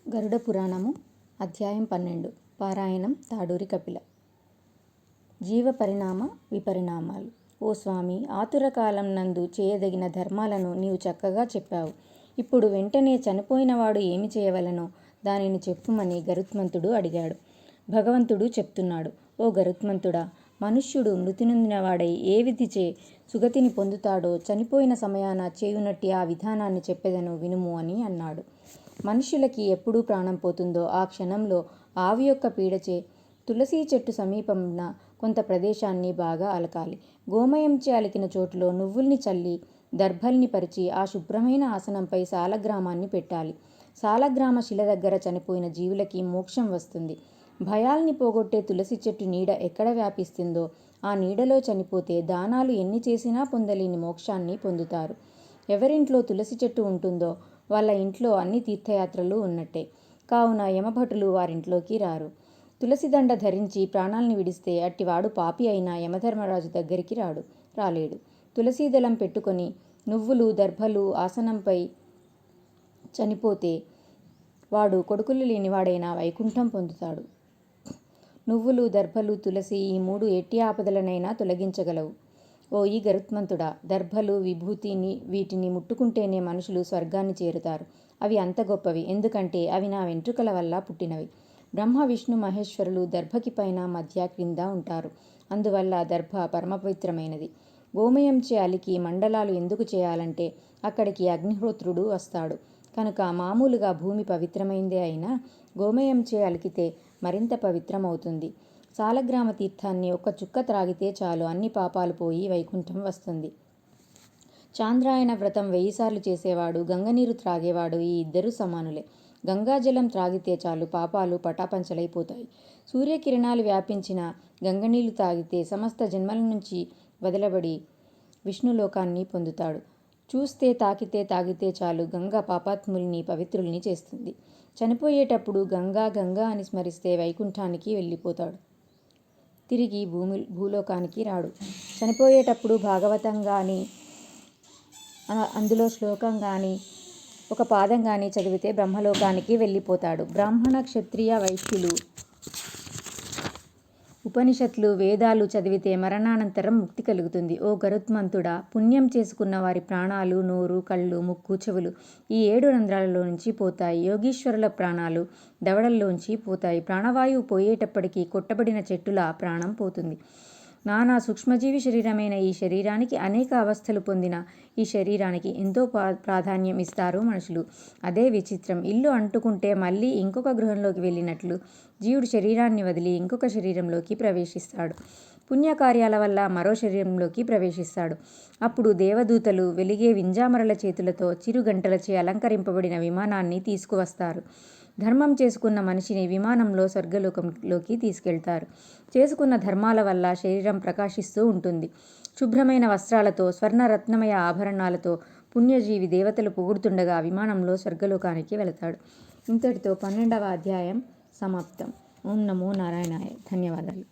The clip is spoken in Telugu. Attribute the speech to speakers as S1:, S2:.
S1: గరుడ పురాణము అధ్యాయం 12 పారాయణం తాడూరి కపిల. జీవ పరిణామ విపరిణామాలు. ఓ స్వామి, ఆతుర కాలం నందు చేయదగిన ధర్మాలను నీవు చక్కగా చెప్పావు. ఇప్పుడు వెంటనే చనిపోయినవాడు ఏమి చేయవలనో దానిని చెప్పుమని గరుత్మంతుడు అడిగాడు. భగవంతుడు చెప్తున్నాడు: ఓ గరుత్మంతుడా, మనుష్యుడు మృతి నొందినవాడై ఏ విధిచే సుగతిని పొందుతాడో చనిపోయిన సమయాన చేయునట్టి ఆ విధానాన్ని చెప్పెదను వినుము అని అన్నాడు. మనుష్యులకి ఎప్పుడు ప్రాణం పోతుందో ఆ క్షణంలో ఆవి యొక్క పీడచే తులసి చెట్టు సమీపంన కొంత ప్రదేశాన్ని బాగా అలకాలి. గోమయంచే అలికిన చోటులో నువ్వుల్ని చల్లి దర్భల్ని పరిచి ఆ శుభ్రమైన ఆసనంపై సాలగ్రామాన్ని పెట్టాలి. సాలగ్రామ శిల దగ్గర చనిపోయిన జీవులకి మోక్షం వస్తుంది. భయాల్ని పోగొట్టే తులసి చెట్టు నీడ ఎక్కడ వ్యాపిస్తుందో ఆ నీడలో చనిపోతే దానాలు ఎన్ని చేసినా పొందలేని మోక్షాన్ని పొందుతారు. ఎవరింట్లో తులసి చెట్టు ఉంటుందో వాళ్ళ ఇంట్లో అన్ని తీర్థయాత్రలు ఉన్నట్టే. కావున యమభటులు వారింట్లోకి రారు. తులసిదండ ధరించి ప్రాణాల్ని విడిస్తే అట్టివాడు పాపి అయినా యమధర్మరాజు దగ్గరికి రాలేడు. తులసీదళం పెట్టుకొని నువ్వులు దర్భలు ఆసనంపై చనిపోతే వాడు కొడుకులు లేనివాడైనా వైకుంఠం పొందుతాడు. నువ్వులు దర్భలు తులసి ఈ మూడు ఎట్టి ఆపదలనైనా తొలగించగలవు. ఓ ఈ గరుత్మంతుడా, దర్భలు విభూతిని వీటిని ముట్టుకుంటేనే మనుషులు స్వర్గాన్ని చేరుతారు. అవి అంత గొప్పవి, ఎందుకంటే అవి నా వెంట్రుకల వల్ల పుట్టినవి. బ్రహ్మ విష్ణు మహేశ్వరులు దర్భకి పైన మధ్య క్రింద ఉంటారు. అందువల్ల దర్భ పరమపవిత్రమైనది. గోమయంచే అలికి మండలాలు ఎందుకు చేయాలంటే అక్కడికి అగ్నిహోత్రుడు వస్తాడు కనుక. మామూలుగా భూమి పవిత్రమైందే అయినా గోమయంచే అలికితే మరింత పవిత్రమవుతుంది. సాలగ్రామ తీర్థాన్ని ఒక్క చుక్క త్రాగితే చాలు అన్ని పాపాలు పోయి వైకుంఠం వస్తుంది. చాంద్రాయణ వ్రతం 1000 సార్లు చేసేవాడు, గంగనీరు త్రాగేవాడు ఈ ఇద్దరూ సమానులే. గంగాజలం త్రాగితే చాలు పాపాలు పటాపంచలైపోతాయి. సూర్యకిరణాలు వ్యాపించిన గంగనీళ్లు తాగితే సమస్త జన్మల నుంచి వదలబడి విష్ణులోకాన్ని పొందుతాడు. చూస్తే తాగితే చాలు గంగ పాపాత్ముల్ని పవిత్రుల్ని చేస్తుంది. చనిపోయేటప్పుడు గంగా గంగా అని స్మరిస్తే వైకుంఠానికి వెళ్ళిపోతాడు. తిరిగి భూలోకానికి రాడు. చనిపోయేటప్పుడు భాగవతం కానీ అందులో శ్లోకం కానీ ఒక పాదం కానీ చదివితే బ్రహ్మలోకానికి వెళ్ళిపోతాడు. బ్రాహ్మణ క్షత్రియ వైశ్యులు ఉపనిషత్తులు వేదాలు చదివితే మరణానంతరం ముక్తి కలుగుతుంది. ఓ గరుత్మంతుడా, పుణ్యం చేసుకున్న వారి ప్రాణాలు నోరు కళ్ళు ముక్కు చెవులు ఈ 7 రంధ్రాలలోంచి పోతాయి. యోగీశ్వరుల ప్రాణాలు దవడల్లోంచి పోతాయి. ప్రాణవాయువు పోయేటప్పటికి కొట్టబడిన చెట్టులా ప్రాణం పోతుంది. నానా సూక్ష్మజీవి శరీరమైన ఈ శరీరానికి అనేక అవస్థలు పొందిన ఈ శరీరానికి ఎంతో ప్రాధాన్యం ఇస్తారు మనుషులు. అదే విచిత్రం. ఇల్లు అంటుకుంటే మళ్ళీ ఇంకొక గృహంలోకి వెళ్ళినట్లు జీవుడు శరీరాన్ని వదిలి ఇంకొక శరీరంలోకి ప్రవేశిస్తాడు. పుణ్యకార్యాల వల్ల మరో శరీరంలోకి ప్రవేశిస్తాడు. అప్పుడు దేవదూతలు వెలిగే వింజామరల చేతులతో చిరుగంటలచే అలంకరింపబడిన విమానాన్ని తీసుకువస్తారు. ధర్మం చేసుకున్న మనిషిని విమానంలో స్వర్గలోకంలోకి తీసుకెళ్తారు. చేసుకున్న ధర్మాల వల్ల శరీరం ప్రకాశిస్తూ ఉంటుంది. శుభ్రమైన వస్త్రాలతో స్వర్ణరత్నమయ ఆభరణాలతో పుణ్యజీవి దేవతలు పొగుడుతుండగా విమానంలో స్వర్గలోకానికి వెళతాడు. ఇంతటితో 12వ అధ్యాయం సమాప్తం. ఓం నమో నారాయణాయ. ధన్యవాదాలు.